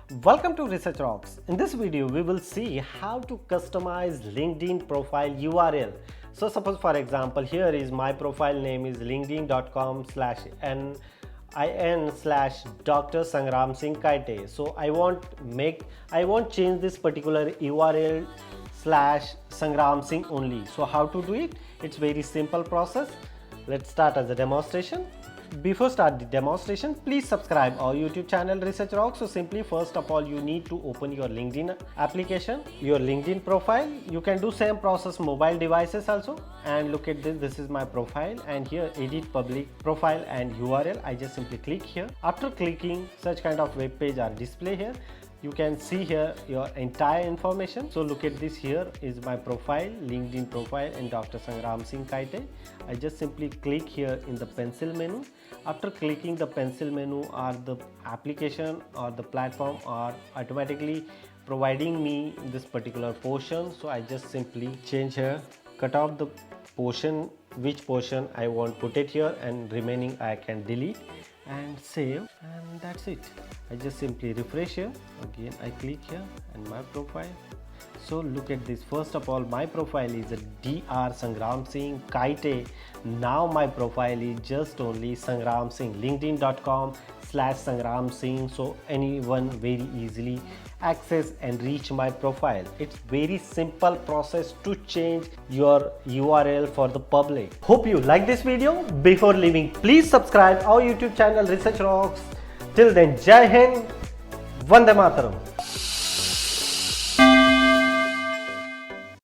Welcome to Research Rocks. In this video, we will see how to customize LinkedIn profile URL. So suppose for example, here is my profile name is linkedin.com/in/Dr. Sangram Singh Kaite. So I won't change this particular URL /Sangram Singh only. So how to do it? It's very simple process. Let's start as a demonstration. Before start the demonstration, please subscribe our YouTube channel Research Rocks. So simply first of all, you need to open your LinkedIn application, your LinkedIn profile. You can do same process mobile devices also. And look at this. This is my profile, and here edit public profile and URL. I just simply click here. After clicking, such kind of web page are display here. You can see here your entire information. So look at this, here is my profile, LinkedIn profile and Dr. Sangram Singh Kaite. I just simply click here in the pencil menu. After clicking the pencil menu, or the application or the platform are automatically providing me this particular portion. So I just simply change here, cut off the portion, which portion I want put it here, and remaining I can delete and save, and that's it. I just simply refresh here again. I click here and my profile. So look at this. First of all, my profile is a Dr. Sangram Singh Kaite. Now my profile is just only Sangram Singh, linkedin.com/Sangram Singh. So anyone very easily access and reach my profile. It's very simple process to change your URL for the public. Hope you like this video. Before leaving, please subscribe our YouTube channel Research Rocks. Till then, Jai Hind, Vande Mataram.